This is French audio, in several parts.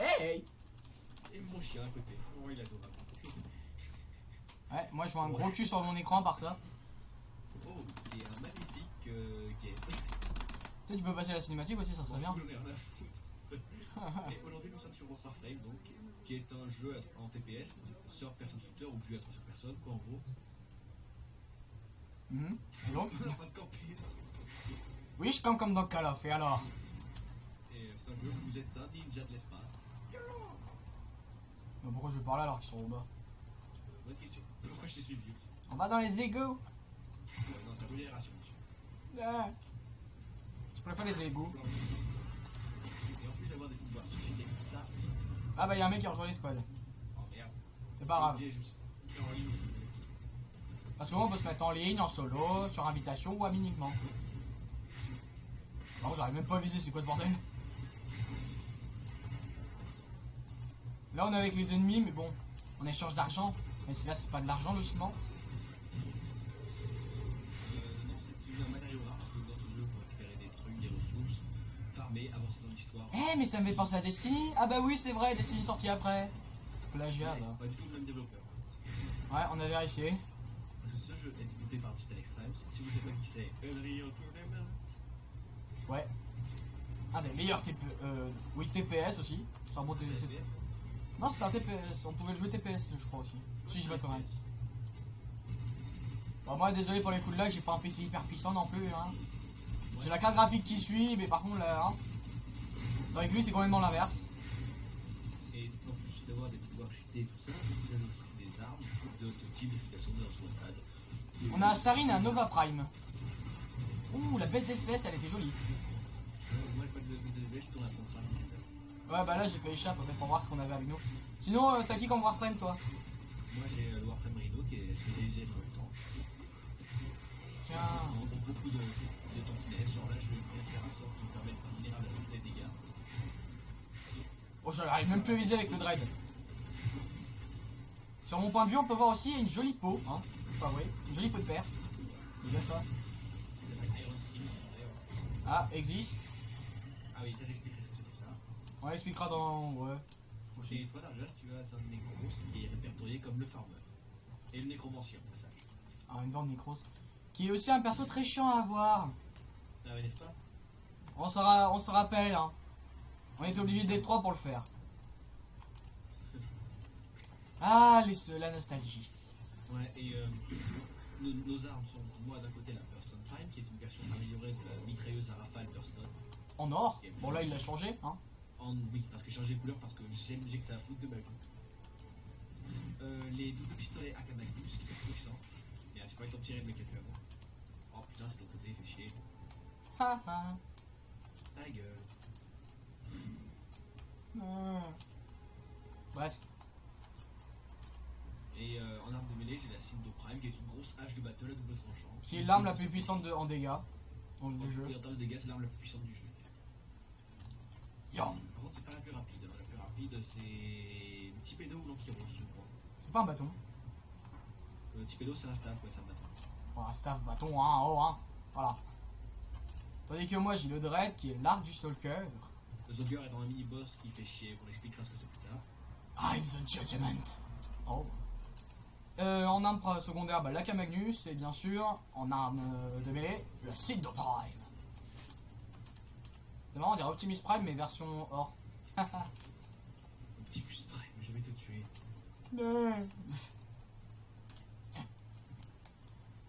Hey. Et mon chien à côté. Oh, il est adorable. Ouais, moi je vois un gros cul sur mon écran par ça. Oh, et un magnifique game. Tu sais, tu peux passer la cinématique aussi, ça serait bien. Et aujourd'hui, nous sommes sur Warframe, donc, qui est un jeu en TPS, sur person shooter ou vue à troisième personne, quoi, en gros. Et donc On est en train de camper. oui, je campe comme dans Call of, et alors? Et c'est un jeu où vous êtes un ninja de l'espace. Mais pourquoi je vais par là alors qu'ils sont au bas? Bonne question. Pourquoi je t'ai suivi aussi? On va dans les égouts. Non, t'as modération, monsieur. Ah. Je préfère les égouts. Et en plus d'avoir des pouvoirs suscités comme ça. Ah bah y'a un mec qui a rejoint les squads. Oh merde. C'est pas grave. Et juste en ligne. Parce que moi on peut se mettre en ligne, en solo, sur invitation ou ami uniquement. Non, j'arrive même pas à viser, c'est quoi ce bordel? Là on est avec les ennemis, mais bon, on échange d'argent. Mais là c'est pas de l'argent logiquement. Non, c'est un matériau rare parce que dans ce jeu, il faut récupérer des trucs, des ressources, farmer, avancer dans l'histoire. Eh mais ça me fait penser à Destiny. Ah bah oui c'est vrai, Destiny sorti après. Plagiat Ouais, là. c'est pas du tout le même développeur. Ouais, on a vérifié. Parce que ce jeu est développé par Digital Extremes. Si vous savez pas qui c'est, Unreal Tournament. Ouais. Un des meilleurs oui, TPS aussi. C'est un bon TPS. Non, c'était un TPS. On pouvait le jouer TPS, je crois aussi. Si je vais quand même. Bon, moi, désolé pour les coups de lag, j'ai pas un PC hyper puissant non plus. Hein. J'ai la carte graphique qui suit, mais par contre, là. Hein, avec lui, c'est complètement l'inverse. Et en plus d'avoir des pouvoirs cheatés et tout ça, vous avez aussi des armes d'autres types d'efficacité dans son stade. On a Sarine et un Nova Prime. Ouh, la baisse d'FPS, elle était jolie. Moi, j'ai pas de je tourne à fond ça. Ouais, bah là, j'ai fait échappe en fait pour voir ce qu'on avait avec nous. Sinon, t'as qui comme Warframe, toi? Moi, j'ai le Warframe Rhino qui est spécialisé dans le temps. Tiens. On a beaucoup de tankiness. Genre là, je vais bien faire un sort qui me permet de faire vulnérable à tous les dégâts. Oh, j'arrive même plus à viser avec le dread. Sur mon point de vue, on peut voir aussi une jolie peau, hein. Enfin, oui, une jolie peau de père. Regarde ça. Ah, existe. Ah oui, ça j'expliquerai ce que c'est tout ça. On l'expliquera dans. Ouais. Et toi, Darjas, tu as un nécros qui est répertorié comme le farmer. Et le nécromancien, au passage. Ah, une vente Necros. Qui est aussi un perso très chiant à avoir. Ah ouais, n'est-ce pas? On se rappelle, hein. On était obligé d'être trois pour le faire. Ah, la nostalgie. Ouais, et nos armes sont, moi d'un côté, la Burston Prime, qui est une version améliorée de la mitrailleuse à rafale Burston. En or. Bon, là, il l'a changé, hein. Oui, parce que j'ai changé de couleur, parce que j'ai que ça a foutre de ma coupe. Les doubles pistolets Akamagus, qui sont puissants. Et c'est pas ils sont tirés de mes calculs avant. Oh putain, c'est de l'autre côté, fait chier. Ha ha. Ta gueule. Bref. Et en arme de mêlée, j'ai la Cindo Prime, qui est une grosse hache de battle à double tranchant. Qui est l'arme la plus puissante en dégâts du jeu. Et en termes de dégâts, c'est l'arme la plus puissante du jeu. Yo. Par contre, c'est pas la plus rapide. Hein. La plus rapide, c'est le Tipedo ou l'Ankyros, je crois. C'est pas un bâton. Le Tipedo, c'est un staff, ouais, c'est un bâton. Bon, un staff bâton, hein, en haut, hein. Voilà. Tandis que moi, j'ai le Dread, qui est l'arc du Stalker. Le Zogger est dans un mini-boss qui fait chier, on expliquera ce que c'est plus tard. I'm the Judgment. Oh. En arme secondaire, bah, la Magnus, et bien sûr, en arme de mêlée, le Cindo Prime. C'est marrant, on dirait Optimus Prime, mais version or. Optimus Prime, je vais te tuer. Non.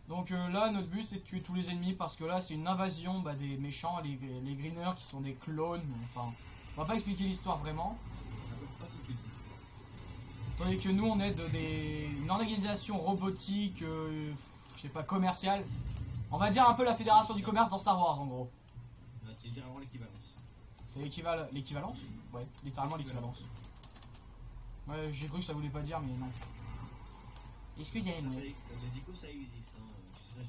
Donc là, notre but, c'est de tuer tous les ennemis, parce que là, c'est une invasion des méchants, les greeners, qui sont des clones. Enfin, on va pas expliquer l'histoire vraiment. Pas tout de suite. Tandis que nous, on est une organisation robotique, je sais pas, commerciale. On va dire un peu la fédération du commerce dans Star Wars, en gros. C'est littéralement l'équivalence. C'est l'équivalence? Ouais, littéralement l'équivalence. Ouais, j'ai cru que ça voulait pas dire, mais non. Est-ce qu'il y a une... Les dicos, ça existe, hein. Ça,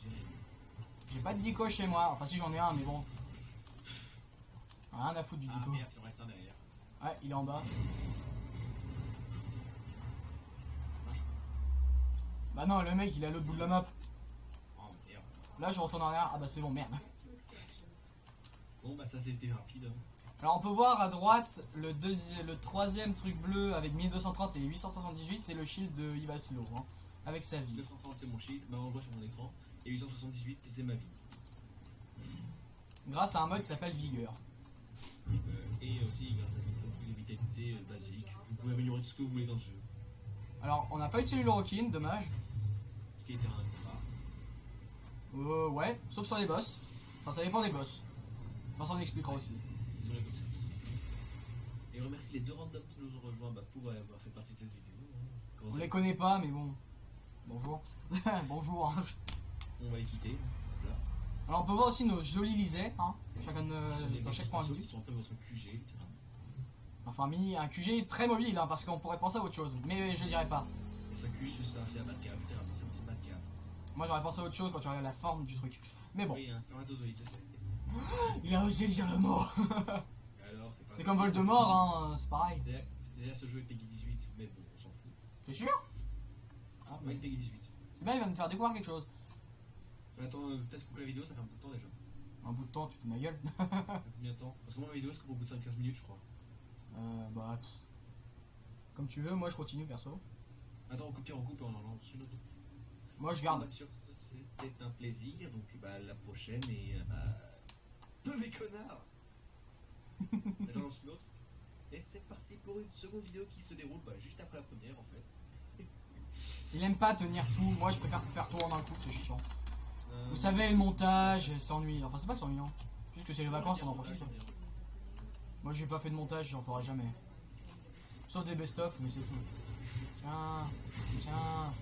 J'ai pas de dico chez moi. Enfin, si, j'en ai un, mais bon. Rien à foutre du dico. Ah merde, il en reste un derrière. Ouais, il est en bas. Bah non, le mec, il est à l'autre bout de la map. Oh merde. Là, je retourne en arrière. Ah bah c'est bon, merde. Bon, bah ça, c'était rapide. Hein. Alors on peut voir à droite le troisième truc bleu avec 1230 et 878, c'est le shield de Ivaslo, hein, avec sa vie. 230 c'est mon shield, bah on le voit sur mon écran, et 878 c'est ma vie. Grâce à un mode qui s'appelle Vigueur. Et aussi grâce à une vitalité basique, vous pouvez améliorer tout ce que vous voulez dans ce jeu. Alors on n'a pas utilisé l'Orokin, dommage. Ce qui était un combat. Ouais, sauf sur les boss. Enfin ça dépend des boss. Enfin ça on expliquera aussi. Sur les boss. Et on remercie les deux randoms qui nous ont rejoints pour avoir fait partie de cette vidéo. Hein. On les connaît pas mais bon. Bonjour. Bonjour. Hein. On va les quitter. Voilà. Alors on peut voir aussi nos jolis lisets, hein, chacun dans chaque point de vue. Qui sont un peu votre QG, littéralement. Enfin un QG très mobile, hein, parce qu'on pourrait penser à autre chose, mais je dirais pas. Ça QG c'est un Batcave, littéralement, c'est un Batcave. Moi j'aurais pensé à autre chose quand tu regardes la forme du truc. Mais bon. Oui, un spermatozoïde, je sais. Il a osé dire le mot. Alors, c'est comme Voldemort, hein, c'est pareil. Déjà ce jeu est Peggy 18, mais bon, on s'en fout. T'es sûr? Ah, ouais, Peggy 18. C'est bien, il va me faire découvrir quelque chose. Attends, peut-être couper la vidéo, ça fait un peu de temps déjà. Un bout de temps, tu fous ma gueule. Ça fait combien de temps? Parce que moi ma vidéo c'est au bout de 5-15 minutes je crois. Bah... Comme tu veux, moi je continue perso. Attends, on coupe et on coupe et on en lance une autre. Moi je garde. C'était un plaisir, donc bah la prochaine et peu mes connards. J'en lance une autre. Et c'est parti pour une seconde vidéo qui se déroule juste après la première en fait. Il aime pas tenir tout, moi je préfère faire tout en un coup, c'est chiant. Vous savez, le montage, c'est ennuyant. Enfin, c'est pas que c'est ennuyant. Juste que c'est les vacances, on en profite. Moi, j'ai pas fait de montage, j'en ferai jamais. Sauf des best-of, mais c'est tout. Tiens, tiens.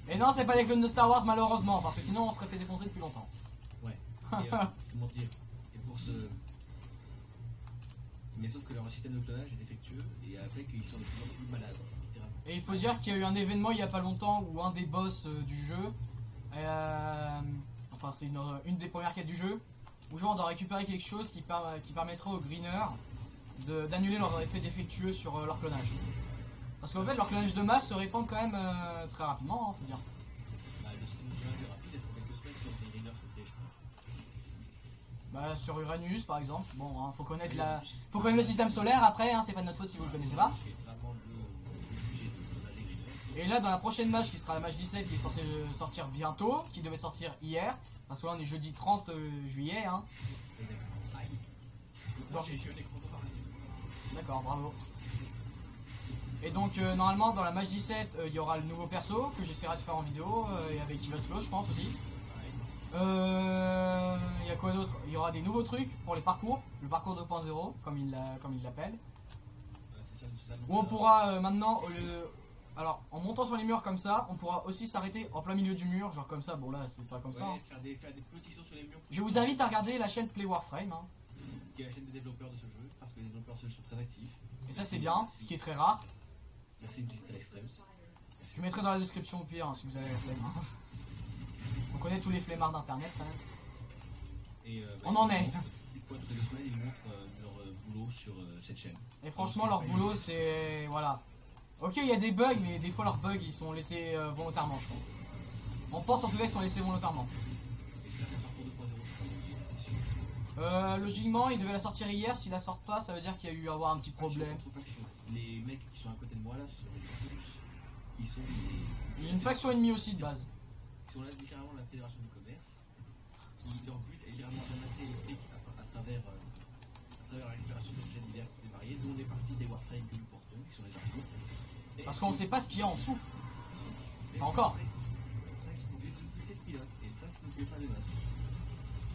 Et non, c'est pas les clones de Star Wars, malheureusement, parce que sinon on serait fait défoncer depuis longtemps. Ouais. Et, comment dire? Et pour ce. Mais sauf que leur système de clonage est défectueux et a fait qu'ils sont de plus en plus malades, etc. Et il faut dire qu'il y a eu un événement il y a pas longtemps où un des boss du jeu, enfin c'est une des premières quêtes du jeu, où genre on doit récupérer quelque chose qui permettrait aux greeners d'annuler leur effet défectueux sur leur clonage. Parce qu'en fait leur clonage de masse se répand quand même très rapidement, hein, faut dire. Bah, le système de clonage est rapide, il faut quelques semaines sur les greeners sautés, je crois. Bah sur Uranus par exemple, bon hein, faut connaître le système solaire après, hein, c'est pas de notre faute si vous le connaissez pas. Et là dans la prochaine match qui sera la match 17 qui est censée sortir bientôt, qui devait sortir hier, parce que là on est jeudi 30 juillet hein. Genre, d'accord, bravo. Et donc normalement dans la match 17 il y aura le nouveau perso que j'essaierai de faire en vidéo et avec Ivaslo je pense aussi. Il y a quoi d'autre? Il y aura des nouveaux trucs pour les parcours, le parcours 2.0 comme il l'appelle. Où on pourra maintenant, alors en montant sur les murs comme ça, on pourra aussi s'arrêter en plein milieu du mur, genre comme ça, bon là c'est pas comme ça. Hein. Faire des petits sauts sur les murs. Je vous invite à regarder la chaîne Play Warframe. Hein. Qui est la chaîne des développeurs de ce jeu, parce que les développeurs de ce jeu sont très actifs. Et ça c'est bien, ce qui est très rare. Merci Digital Extremes. Je mettrai dans la description au pire hein, si vous avez la flemme. Hein. On connaît tous les flemmards d'internet quand même. Et, on en est. Une fois toutes les 2 semaines, ils montrent leur boulot sur cette chaîne. Et franchement, leur boulot, c'est. Voilà. Ok, il y a des bugs, mais des fois, leurs bugs, ils sont laissés volontairement, je pense. On pense en tout cas qu'ils sont laissés volontairement. Logiquement, ils devaient la sortir hier. S'ils la sortent pas, ça veut dire qu'il y a eu à avoir un petit problème. Les mecs qui sont à côté de moi là, ce sont les ils sont il y a une faction ennemie aussi de base. Ils sont là littéralement la fédération du commerce. Qui, leur but est littéralement d'amasser les frics à travers la récupération d'objets divers et variés, dont les parties des Warframe que nous portons, qui sont les armes. Parce qu'on sait pas ce qu'il y a en dessous. Pas encore. Ça, ils sont obligés de buter de pilote. Et ça nous plaît pas des masses.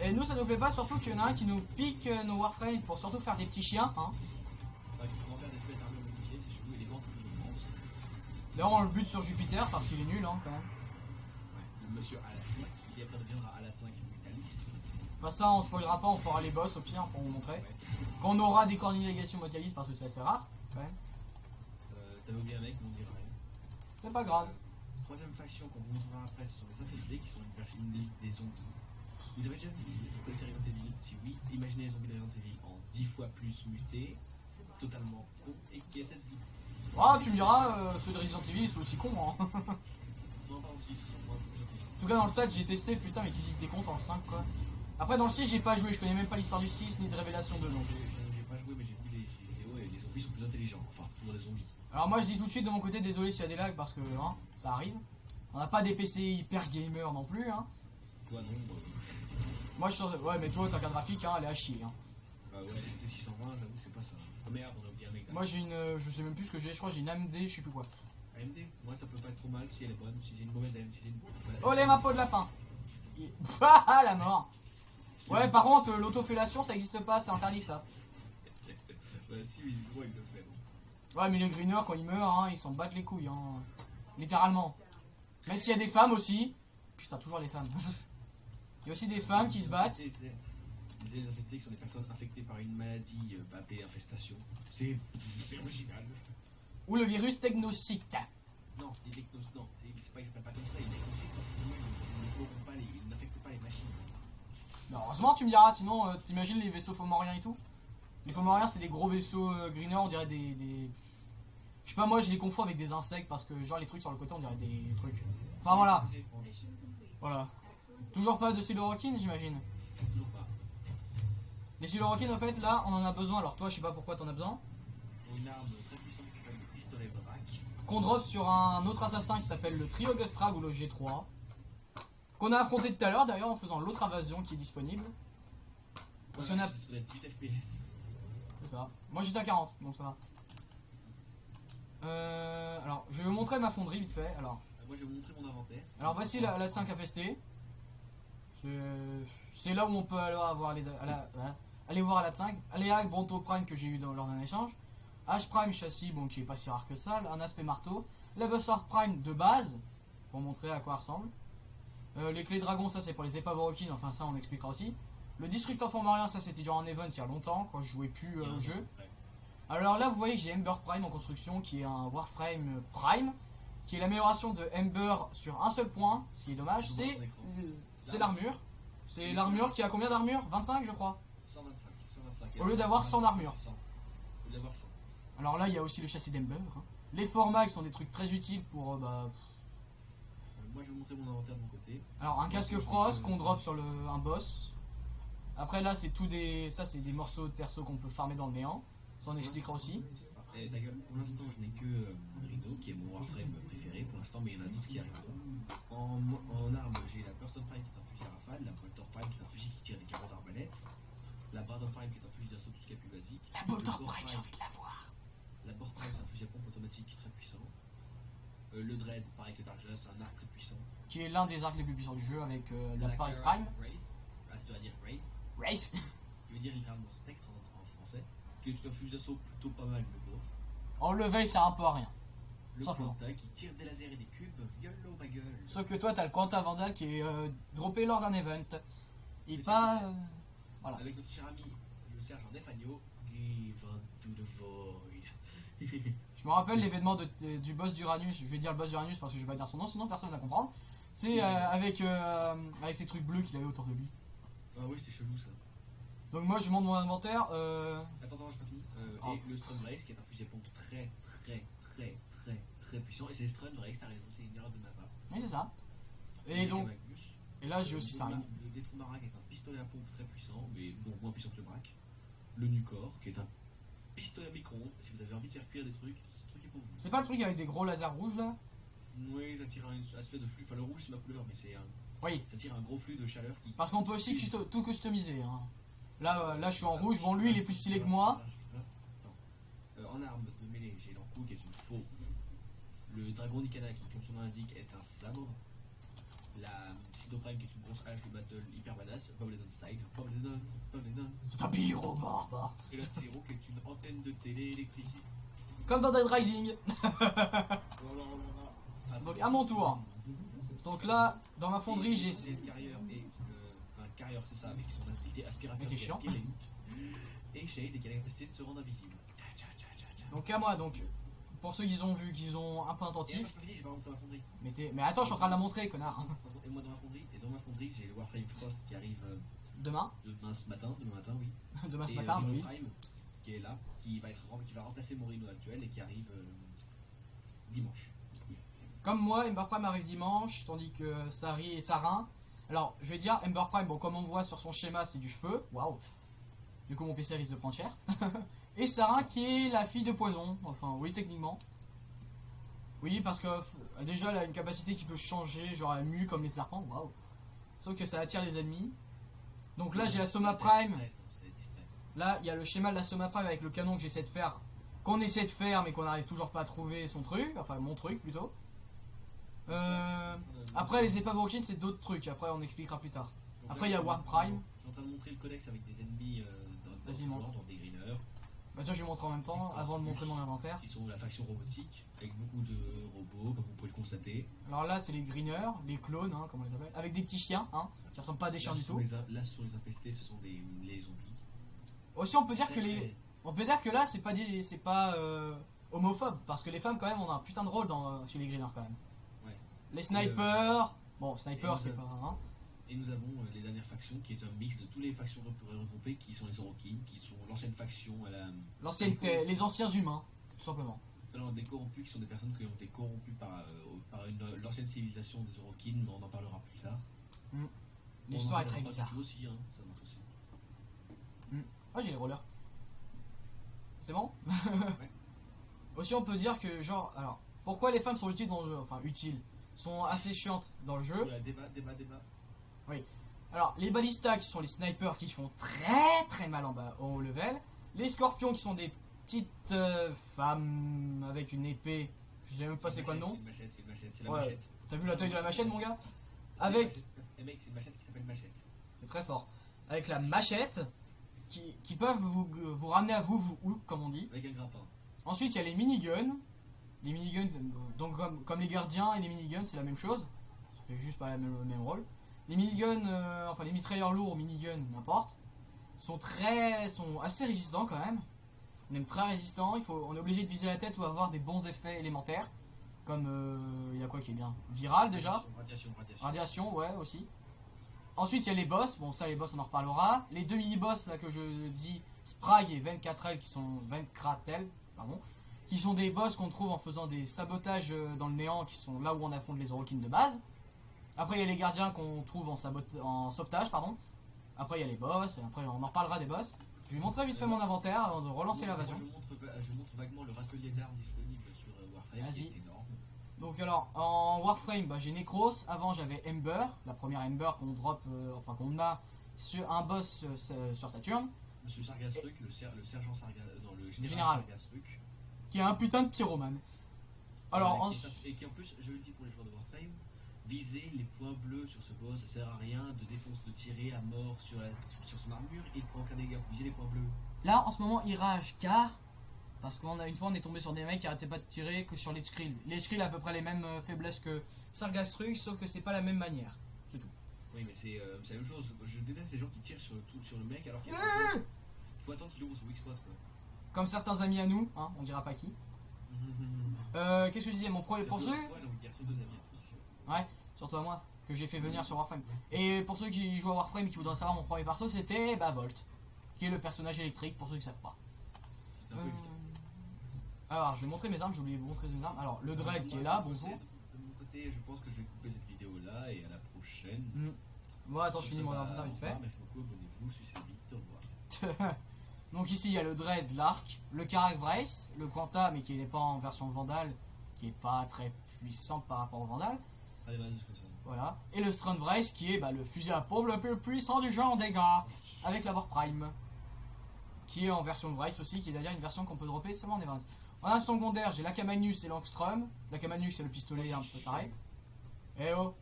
Et nous, ça nous plaît pas, surtout qu'il y en a un qui nous pique nos Warframe pour surtout faire des petits chiens. Hein. Comment faire des squelettes armures modifiées, c'est chelou, et les ventes que je pense. D'ailleurs, on le bute sur Jupiter parce qu'il est nul, hein, quand même. Ouais, le monsieur Alat 5, qui après deviendra Alat 5 Mutalist. Enfin, ça, on spoilera pas, on fera les boss au pire pour vous montrer. Ouais. Quand on aura des coordinations Mutalist, parce que c'est assez rare, quand même. T'avais oublié un mec, mais on dirait rien. C'est pas grave. Troisième faction qu'on vous montrera après, ce sont les infestés qui sont une des zombies. Vous avez déjà vu les Resident Evil? Si oui, imaginez les zombies de Resident Evil en 10 fois plus mutés, totalement con et qui essaient de... Ah, tu me diras, ceux de Resident Evil sont aussi cons, hein. Non, pas en 6, moi, plus intelligent. En tout cas, dans le 7, j'ai testé, putain, mais qu'ils utilisent des comptes en 5, quoi. Après, dans le 6, j'ai pas joué, je connais même pas l'histoire du 6 ni de Révélation 2, donc. J'ai pas joué, mais j'ai vu des vidéos et les zombies sont plus intelligents. Enfin, pour les zombies. Alors, moi, je dis tout de suite de mon côté, désolé s'il y a des lags, parce que, hein, ça arrive. On n'a pas des PC hyper gamer non plus, hein. Toi, non. Moi, je suis sur... Ouais, mais toi, ta carte graphique, hein, elle est à chier, hein. Bah ouais, les 620, j'avoue, c'est pas ça. Oh merde, on a oublié un mec. Moi, j'ai une... je sais même plus ce que j'ai, je crois que j'ai une AMD, je sais plus quoi. AMD, moi ça peut pas être trop mal si elle est bonne, si j'ai une mauvaise AMD, si j'ai une bonne. Olé, ma peau de lapin. Ah, la mort. Ouais, par contre, l'autofellation, ça existe pas, c'est interdit, ça. Bah si, visiblement, il le fait. Bon. Ouais, mais les greeners, quand ils meurent, hein, ils s'en battent les couilles, hein. Littéralement. Même s'il y a des femmes aussi. Putain, toujours les femmes. Il y a aussi des femmes qui se battent. Les infestés qui sont des personnes infectées par une maladie, BAP, infestation. C'est original. Ou le virus technocyte. Non, les technos, non, c'est pas, ils s'appellent pas comme ça, les technocites, ils n'affectent pas les machines. Non, heureusement, tu me diras, sinon, t'imagines les vaisseaux fomoriens et tout. Les fomoriens, c'est des gros vaisseaux greeners, on dirait des... Je sais pas, moi, je les confonds avec des insectes parce que, genre, les trucs sur le côté, on dirait des trucs. Enfin, voilà. Voilà. Toujours pas de siloroquine, j'imagine. Toujours pas. Les siloroquines, en fait, là, on en a besoin. Alors, toi, je sais pas pourquoi t'en as besoin. Une arme très puissante qui s'appelle le pistolet Barak. Qu'on drop sur un autre assassin qui s'appelle le Triogustrag ou le G3. Qu'on a affronté tout à l'heure, d'ailleurs, en faisant l'autre invasion qui est disponible. Parce qu'on a... Sur la 18 FPS. C'est ça. Moi, j'étais à 40, donc ça va. Alors, je vais vous montrer ma fonderie vite fait. Alors, Moi je vais vous montrer mon inventaire. alors voici la 5 FST. C'est là où on peut aller voir aller voir la 5. Aléac, Bronto Prime que j'ai eu lors d'un échange. H Prime châssis, bon qui est pas si rare que ça. Un aspect marteau. La Buster Prime de base, pour montrer à quoi elle ressemble. Les clés dragon, ça c'est pour les épaves Orokin, enfin ça on expliquera aussi. Le Destructeur Fomorien, ça c'était durant un event il y a longtemps, quand je jouais plus au jeu. Ouais. Alors là, vous voyez que j'ai Ember Prime en construction, qui est un Warframe Prime, qui est l'amélioration de Ember sur un seul point, ce qui est dommage, c'est l'armure. C'est l'armure qui a combien d'armure? 25 je crois. 125. Au lieu d'avoir 100 d'armure. Au lieu d'avoir 100. Alors là, il y a aussi le châssis d'Ember. Hein. Les formags sont des trucs très utiles pour... Moi je vais vous montrer mon inventaire de mon côté. Alors un casque frost qu'on drop sur un boss. Après là, c'est tout des... Ça c'est des morceaux de perso qu'on peut farmer dans le néant. Ça on expliquera aussi. Et ta gueule, pour l'instant je n'ai que Rhino qui est mon Warframe préféré pour l'instant, mais il y en a d'autres qui arrivent. En arme, j'ai la Burston Prime qui est un fusil à rafale, la Bolter Prime qui est un fusil qui tire des carreaux d'arbalète, la Bradon Prime qui est un fusil d'assaut tout ce qui est plus basique. La Bolter Prime, j'ai envie de la voir. La Bord Prime c'est un fusil à pompe automatique très puissant. Le Dread, pareil que Dark Jazz, c'est un arc très puissant. Qui est l'un des arcs les plus puissants du jeu avec la Paris Prime. Wraith, tu dois dire Wraith, Race. qui veut dire littéralement spectre en français, qui est un fusil d'assaut plutôt pas mal, le beau. En level, ça sert un peu à rien. Le Simplement. Quanta qui tire des lasers et des cubes, YOLO ma gueule. Sauf que toi, t'as le Quanta Vandal qui est droppé lors d'un event. Et pas... voilà. Avec notre cher ami, le sergent Nefagno, Give unto the void. Je me rappelle l'événement du boss d'Uranus. Je vais dire le boss d'Uranus parce que je vais pas dire son nom, sinon personne ne va comprendre. C'est avec ces trucs bleus qu'il avait autour de lui. Ah oui, c'était chelou ça. Donc moi, je monte mon inventaire. Attends, j'ai pas fini. Et le Stun Blaze qui est un fusil à pompe très puissant. Et c'est Stun Blaze, t'as raison, c'est une erreur de ma part. Oui, c'est ça. Et donc... Et là, j'ai aussi ça. Le Détromarak est un pistolet à pompe très puissant, mais bon, moins puissant que le Braque. Le Nucor qui est un pistolet à micro-ondes. Si vous avez envie de faire cuire des trucs, ce truc est pour vous. C'est pas le truc avec des gros lasers rouges là? Oui, ça tire un aspect de flux. Enfin, le rouge c'est ma couleur, mais c'est un. Oui. Ça tire un gros flux de chaleur qui. Parce qu'on peut aussi tout customiser. Hein. Là, je suis en rouge. Bon, lui, il est plus stylé que moi. En arme de mêlée, j'ai l'Ankou qui est une faux. Le Dragon Nikana qui, comme son nom l'indique, est un sabre. La Sidoprime qui est une grosse hache de battle hyper badass. Pobledon style. Pobledon. C'est un pyro barbare. Et la Zero qui est une antenne de télé électrique. Comme dans Dead Rising. Ah, Donc à mon tour. Donc là, dans ma fonderie, j'ai... Carrière et... Enfin, Carrière c'est ça, avec son habilité aspirateur Mais t'es chiant. Et Shade qui a la capacité de se rendre invisible. Donc à moi, donc... Pour ceux qui ont vu, qui ont un peu Et attentif... je vais rentrer dans ma fonderie. Mais attends, je suis en train de la montrer, connard. Et moi dans ma fonderie, j'ai le Warframe Frost qui arrive Demain. demain matin, oui. Demain ce Et matin, Rhino oui. Prime, qui est là, qui va remplacer mon Rhino actuel et qui arrive dimanche. Comme moi, Ember Prime arrive dimanche, tandis que Sari et Sarin. Alors, je vais dire, Ember Prime, bon, comme on voit sur son schéma, c'est du feu. Waouh. Du coup, mon PC risque de prendre cher. Et Sarin qui est la fille de poison. Enfin, oui, techniquement. Oui, parce que déjà, elle a une capacité qui peut changer, genre elle mue comme les serpents. Waouh. Sauf que ça attire les ennemis. Donc là, j'ai la Soma Prime. Là, il y a le schéma de la Soma Prime avec le canon que j'essaie de faire. Qu'on essaie de faire, mais qu'on n'arrive toujours pas à trouver son truc. Enfin, mon truc plutôt. Après, les épaves Orokin, c'est d'autres trucs. Après, on expliquera plus tard. Donc Après, là, il y a Warp Prime. Je suis en train de montrer le codex avec des ennemis Vas-y, montre. dans des greeners, Bah, tiens, je vais montrer en même temps avant de montrer mon inventaire. qui sont la faction robotique, avec beaucoup de robots, comme vous pouvez le constater. Alors là, c'est les greeners, les clones, hein, comme on les appelle. Avec des petits chiens, hein, qui ressemblent pas à des chiens Là, du ce tout. sont là, ce sont les infestés, ce sont les zombies. Aussi, on peut dire que on peut dire que là, c'est pas homophobe, parce que les femmes, quand même, ont un putain de rôle chez les greeners, quand même. Ouais. Les snipers, bon, sniper, c'est pas. Hein. Et nous avons les dernières factions, qui est un mix de toutes les factions regroupées, qui sont les Orokin, qui sont l'ancienne faction à la. Les anciens humains, tout simplement. Alors, des corrompus, qui sont des personnes qui ont été corrompues par l'ancienne civilisation des Orokin, mais on en parlera plus tard. L'histoire est très bizarre. Aussi, hein, ça marche aussi. Oh, j'ai les rollers. C'est bon? Aussi, on peut dire que, genre, alors, pourquoi les femmes sont utiles dans le jeu? Enfin, utiles. Sont assez chiantes dans le jeu. Voilà, débat. Oui. Alors, les balistas qui sont les snipers qui font très très mal en bas au haut level. Les scorpions qui sont des petites femmes avec une épée. Je sais même pas c'est quoi le nom. C'est la Ouais. machette. T'as vu la taille de la machette, mon gars? C'est Avec. une machette qui s'appelle machette. C'est très fort. Avec la machette qui peuvent vous ramener à vous hook, comme on dit. Avec un grappin. Ensuite, il y a les miniguns. Les miniguns, donc comme les gardiens et les miniguns, c'est la même chose. C'est juste pas le même rôle. Les miniguns, enfin les mitrailleurs lourds, miniguns, n'importe, sont assez résistants quand même. On est très résistants. On est obligé de viser la tête ou avoir des bons effets élémentaires. Comme il y a quoi qui est bien? Viral déjà. Radiation, ouais aussi. Ensuite, il y a les boss. Bon, ça, les boss, on en reparlera. Les deux mini-boss là que je dis, Sprague et 24L, qui sont 24L, pardon, qui sont des boss qu'on trouve en faisant des sabotages dans le néant, qui sont là où on affronte les Orokin de base. Après, il y a les gardiens qu'on trouve en sauvetage, pardon. Après, il y a les boss, et après, on en reparlera des boss. Je vais montrer vite fait mon inventaire avant de relancer l'invasion. Je montre vaguement le râtelier d'armes disponible sur Warframe, qui est énorme. Donc alors, en Warframe, bah, j'ai Necros. Avant, j'avais Ember, la première Ember qu'on drop, enfin qu'on a sur un boss sur Saturne. Monsieur Sargastruc, le sergent Sargastruc, dans le général Sargastruc. Qui est un putain de pyromane. Alors, et qui en plus, je le dis pour les joueurs de Warframe, viser les points bleus sur ce boss, ça sert à rien de tirer à mort sur son armure, il prend aucun dégât, viser les points bleus. Là, en ce moment, il rage car. Parce une fois, on est tombé sur des mecs qui arrêtaient pas de tirer que sur les Skrill. Les Skrill a à peu près les mêmes faiblesses que Sargastruc, sauf que c'est pas la même manière. C'est tout. Oui, mais c'est la même chose. Je déteste les gens qui tirent sur le mec alors qu'il faut attendre qu'il ouvre son weak spot, quoi. Comme certains amis à nous, hein, on dira pas qui. Qu'est-ce que je disais? Mon premier. Pour ceux. Ouais, surtout à moi, que j'ai fait venir sur Warframe. Et pour ceux qui jouent à Warframe et qui voudraient savoir mon premier perso, c'était Volt, qui est le personnage électrique pour ceux qui savent pas. Alors, je vais montrer mes armes, j'ai oublié de vous montrer mes armes. Alors, le Dread qui est là, bonjour. De mon côté, je pense que je vais couper cette vidéo là et à la prochaine. Bon, attends, je finis mon inventaire vite fait. Merci beaucoup, abonnez-vous, suivez vite, au revoir. Donc ici, il y a le Dread, l'arc, le Karak Vrace, le Quanta, mais qui n'est pas en version Vandal, qui est pas très puissante par rapport au Vandal. Allez, vas-y, je voilà. Et le Strand Vrace, qui est le fusil à pompe le plus puissant du jeu en dégâts, avec la War Prime. Qui est en version Vrace aussi, qui est d'ailleurs une version qu'on peut dropper seulement en event. En arme secondaire, j'ai l'Akamanus et l'Angstrom. L'Akamanus, c'est le pistolet un peu taré. Eh oh.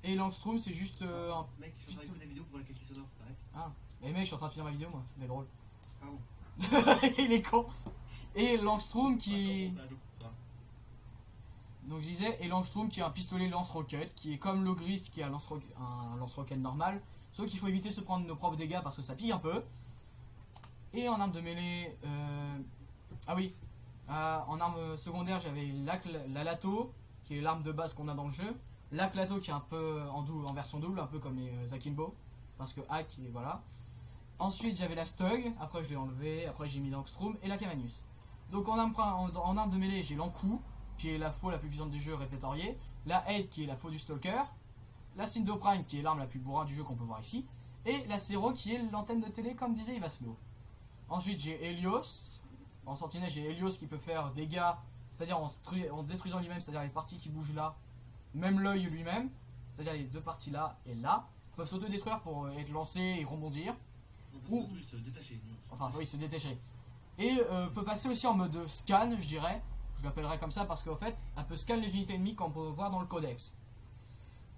Et l'Angstrom, c'est juste un mec, je suis en train de la vidéo pour la question sonore, t'arrêtes. Ah, mais mec, je suis en train de finir ma vidéo, moi. C'est drôle. Pardon. Il est con. Et l'Angstrom qui... Donc je disais, et l'Angstrom qui est un pistolet lance-roquette, qui est comme l'Ogrist qui a un lance-roquette normal. Sauf qu'il faut éviter de se prendre nos propres dégâts parce que ça pique un peu. Et en arme de mêlée... Ah oui. En arme secondaire, j'avais la Lato, qui est l'arme de base qu'on a dans le jeu. Lato qui est un peu en version double, un peu comme les Akimbo. Parce que hack, et voilà. Ensuite, j'avais la Stug, après je l'ai enlevé, après j'ai mis l'Angstrom et la Camanus. Donc en arme de mêlée, j'ai l'Ankou, qui est la faux la plus puissante du jeu répertoriée, la Ace qui est la faux du Stalker, la Cindo Prime qui est l'arme la plus bourrin du jeu qu'on peut voir ici, et la Zero qui est l'antenne de télé comme disait Ivaslo. Ensuite j'ai Helios, en sentinelle j'ai Helios qui peut faire dégâts, c'est-à-dire en détruisant lui-même, c'est-à-dire les parties qui bougent là, même l'œil lui-même, c'est-à-dire les deux parties là et là, peuvent s'auto-détruire pour être lancés et rebondir. Ou se détacher. Enfin oui, se détacher. Et peut passer aussi en mode scan, je dirais. Je l'appellerai comme ça parce qu'en fait, elle peut scan les unités ennemies qu'on peut voir dans le codex.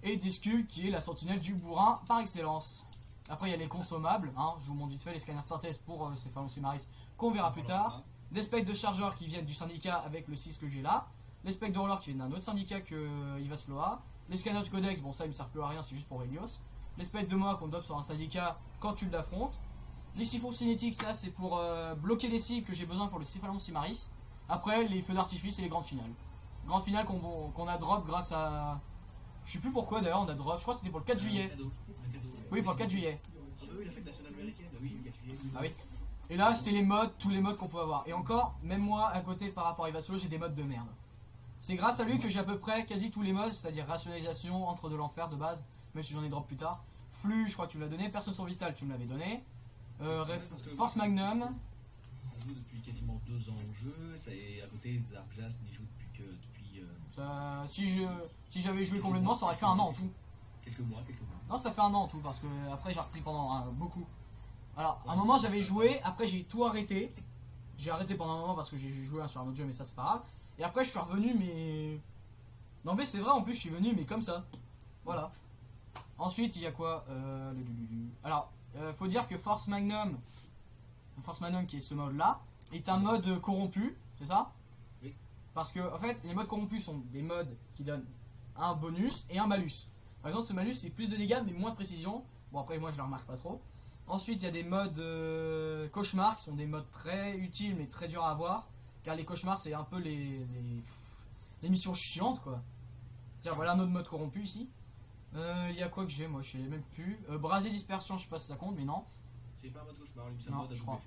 Et Discul qui est la sentinelle du bourrin par excellence. Après il y a les consommables, hein, je vous montre vite fait les scanners de synthèse pour ces fameux Simaris qu'on verra plus tard. Des specs de chargeurs qui viennent du syndicat avec le 6 que j'ai là. Les specs de roller qui viennent d'un autre syndicat que Ivaslo a. Les scanners de codex, bon ça il me sert plus à rien, c'est juste pour Helios. Les specs de moi qu'on dope sur un syndicat quand tu l'affrontes. Les siphons cinétiques, ça c'est pour bloquer les cibles que j'ai besoin pour le Céphalon Simaris. Après les feux d'artifice et les grandes finales. Grandes finales qu'on a drop grâce à... Je sais plus pourquoi d'ailleurs on a drop, je crois que c'était pour le 4 juillet. Oui, pour le 4 juillet. Oui, la fête nationale américaine, oui, le 4 juillet. Ah oui. Et là c'est les modes, tous les modes qu'on peut avoir. Et encore, même moi à côté par rapport à Ivaslo, j'ai des modes de merde. C'est grâce à lui que j'ai à peu près quasi tous les modes, c'est-à-dire rationalisation, entre de l'enfer de base, même si j'en ai drop plus tard. Flux, je crois que tu me l'as donné. Personne sans vital, tu me l'avais donné. Force Magnum. Je joue depuis quasiment 2 ans au jeu, et à côté Dark Blast n'y joue Si j'avais joué complètement, ça aurait fait un an en tout. Quelques mois. Non, ça fait un an en tout, parce que après j'ai repris pendant beaucoup. Alors, à un moment j'avais joué, après j'ai tout arrêté. J'ai arrêté pendant un moment parce que j'ai joué sur un autre jeu, mais ça c'est pas grave. Et après je suis revenu, mais... Non mais c'est vrai, en plus je suis venu, mais comme ça. Voilà. Ensuite, il y a quoi Alors, faut dire que Force Magnum qui est ce mode là, est un mode corrompu, c'est ça? Oui. Parce que, en fait, les modes corrompus sont des modes qui donnent un bonus et un malus. Par exemple, ce malus c'est plus de dégâts mais moins de précision. Bon, après, moi je le remarque pas trop. Ensuite, il y a des modes cauchemars qui sont des modes très utiles mais très durs à avoir. Car les cauchemars, c'est un peu les missions chiantes quoi. Tiens, voilà un autre mode corrompu ici. Il y a quoi que j'ai, moi je sais même plus. Brasier dispersion, je sais pas si ça compte, mais non. C'est pas un mode cauchemar, c'est un Non, mode je crois.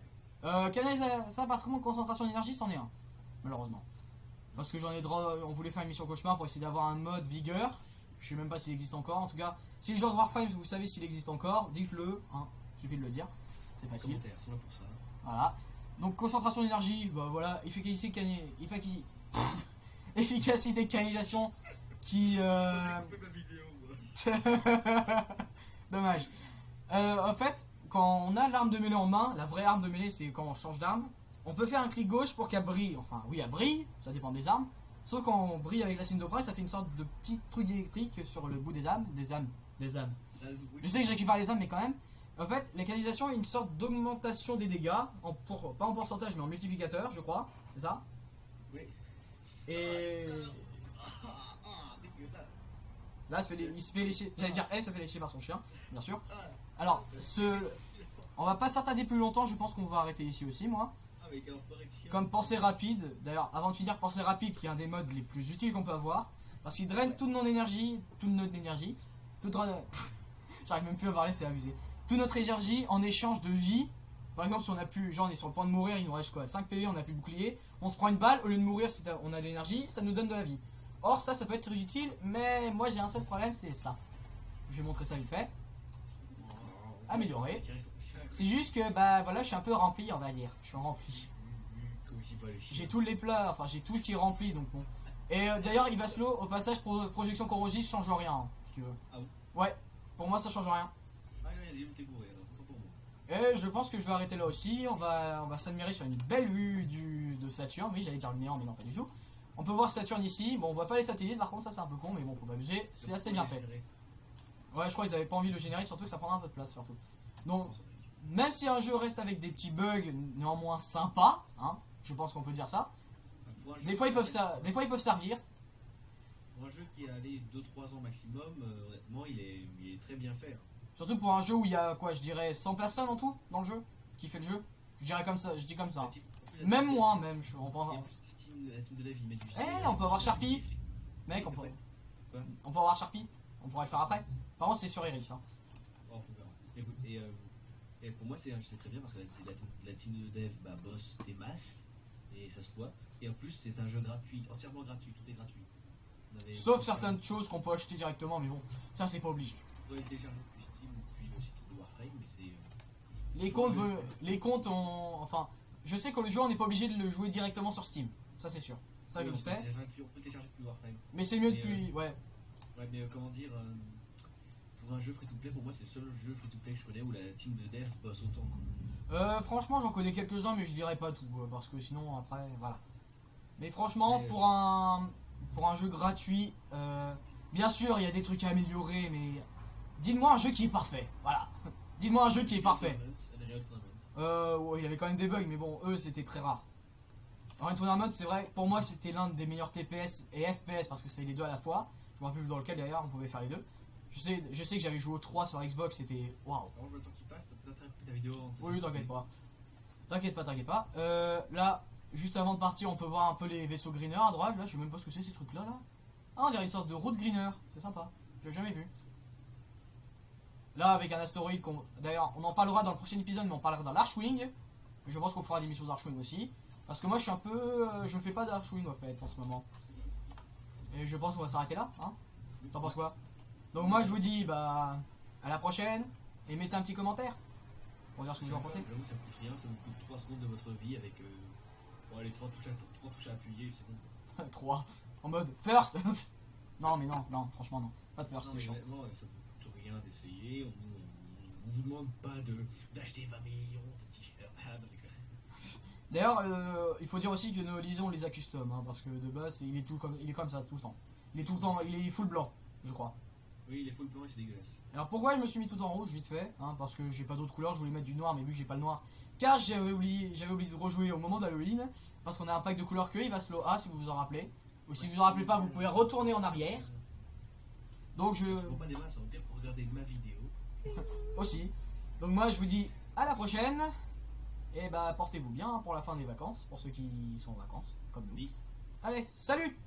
Ça, par contre, concentration d'énergie, c'en est un. Malheureusement. Parce que on voulait faire une mission cauchemar pour essayer d'avoir un mode vigueur. Je sais même pas s'il existe encore. En tout cas, si les joueurs de Warframe, vous savez s'il existe encore, dites-le. Hein. Suffit de le dire. C'est facile. Commentaires, sont là pour ça. Voilà. Donc, concentration d'énergie, bah voilà. Efficacité de canalisation qui. Dommage. En fait, quand on a l'arme de mêlée en main, la vraie arme de mêlée, c'est quand on change d'arme. On peut faire un clic gauche pour qu'elle brille. Enfin, oui, elle brille, ça dépend des armes. Sauf quand on brille avec la Cindoprime, ça fait une sorte de petit truc électrique sur le bout des âmes. Des âmes. Je sais que je récupère les âmes, mais quand même. En fait, la canalisation est une sorte d'augmentation des dégâts, pas en pourcentage, mais en multiplicateur, je crois. C'est ça? Oui. Et. Là, il se fait lécher. J'allais dire, elle se fait lécher par son chien, bien sûr. Alors, on va pas s'attarder plus longtemps, je pense qu'on va arrêter ici aussi, moi. Comme pensée rapide, d'ailleurs, avant de finir, pensée rapide, qui est un des modes les plus utiles qu'on peut avoir, parce qu'il draine toute notre énergie, j'arrive même plus à parler, c'est abusé. Toute notre énergie en échange de vie. Par exemple, si on a plus, genre on est sur le point de mourir, il nous reste quoi, 5 PV, on a plus de bouclier, on se prend une balle, au lieu de mourir, si on a de l'énergie, ça nous donne de la vie. Or, ça peut être très utile, mais moi j'ai un seul problème, c'est ça. Je vais montrer ça vite fait. Améliorer. C'est juste que, bah voilà, je suis un peu rempli, on va dire. Je suis rempli. J'ai tous les plats, enfin j'ai tout qui est rempli, donc bon. Et d'ailleurs, Ivaslo, au passage, projection corrosive change rien, hein, si tu veux. Ah bon? Ouais, pour moi ça change rien. Ah il y a des t'es bourré, alors pas pour moi. Et je pense que je vais arrêter là aussi. On va s'admirer sur une belle vue de Saturne. Oui, j'allais dire le néant, mais non, pas du tout. On peut voir Saturne ici. Bon, on voit pas les satellites, par contre, ça c'est un peu con, mais bon, faut pas abuser. C'est assez bien fait. Ouais, je crois qu'ils avaient pas envie de le générer, surtout que ça prendra un peu de place, surtout. Donc, même si un jeu reste avec des petits bugs néanmoins sympas, hein, je pense qu'on peut dire ça. Des fois, ils peuvent servir. Pour un jeu qui est allé 2-3 ans maximum, honnêtement, il est très bien fait. Surtout pour un jeu où il y a quoi, je dirais 100 personnes en tout dans le jeu qui fait le jeu. Je dirais comme ça, je dis comme ça. Même moi, même, on pense. La team de la vie, mais du on peut avoir Sharpie. Mec, on peut avoir Sharpie. On pourrait le faire après. Par contre, c'est sur Iris. Hein. Oh, on verra. Écoute, et pour moi, c'est très bien parce que la team de dev bosse des masses et ça se voit. Et en plus, c'est un jeu gratuit, entièrement gratuit, tout est gratuit. Sauf certaines choses qu'on peut acheter directement, mais bon, ça c'est pas obligé. Vous pouvez télécharger depuis Steam, depuis le site de Warframe, mais c'est. Les comptes ont. Enfin, je sais que le jeu on n'est pas obligé de le jouer directement sur Steam. Ça c'est sûr. Ça je le sais. On peut télécharger depuis Warframe. Mais c'est mieux depuis. Ouais. Ouais, mais comment dire. Pour un jeu free-to-play, pour moi, c'est le seul jeu free-to-play que je connais où la team de dev bosse autant. Franchement, j'en connais quelques-uns, mais je dirais pas tout, parce que sinon, après, voilà. Mais franchement, pour un jeu gratuit, bien sûr, il y a des trucs à améliorer, mais dites-moi un jeu qui est parfait, voilà. Dites-moi un jeu qui est parfait. Ouais, il y avait quand même des bugs, mais bon, eux, c'était très rare. Unreal Tournament, c'est vrai, pour moi, c'était l'un des meilleurs TPS et FPS, parce que c'est les deux à la fois. Je me rappelle plus dans lequel, d'ailleurs, on pouvait faire les deux. Je sais que j'avais joué au 3 sur Xbox, c'était waouh. Alors, le temps qui passe, t'as peut-être ta vidéo. Oui, t'inquiète pas. T'inquiète pas. Là, juste avant de partir, on peut voir un peu les vaisseaux greener à droite. Là, je sais même pas ce que c'est ces trucs-là. Là. Ah, on dirait une sorte de route greener. C'est sympa. Je l'ai jamais vu. Là, avec un astéroïde. D'ailleurs, on en parlera dans le prochain épisode, mais on parlera dans l'Archwing. Je pense qu'on fera des missions d'Archwing aussi. Parce que moi, je suis un peu. Je fais pas d'Archwing en fait en ce moment. Et je pense qu'on va s'arrêter là. Hein. T'en penses quoi? Donc moi je vous dis bah à la prochaine et mettez un petit commentaire pour dire ce que vous en pensez. J'avoue ça coûte rien, ça vous coûte 3 secondes de votre vie avec les 3 touches à appuyer, c'est bon. 3 en mode first. Non mais non, franchement non. Pas de first, c'est chiant. Honnêtement, ça vous coûte rien d'essayer, on vous demande pas d'acheter 20 millions de t-shirts. D'ailleurs il faut dire aussi que nous lisons les Accustom hein, parce que de base il est comme ça tout le temps. Il est full blanc, je crois. Oui, il est full blanc et c'est dégueulasse. Alors pourquoi je me suis mis tout en rouge vite fait hein, parce que j'ai pas d'autres couleurs, je voulais mettre du noir mais vu que j'ai pas le noir. Car j'avais oublié de rejouer au moment d'Halloween. Parce qu'on a un pack de couleurs que il va slow A si vous vous en rappelez. Ou si vous en rappelez pas, vous pouvez retourner en arrière. Donc je. Pas des masses, pour regarder ma vidéo. Aussi. Donc moi je vous dis à la prochaine. Et bah portez-vous bien pour la fin des vacances. Pour ceux qui sont en vacances, comme nous. Oui. Allez, salut!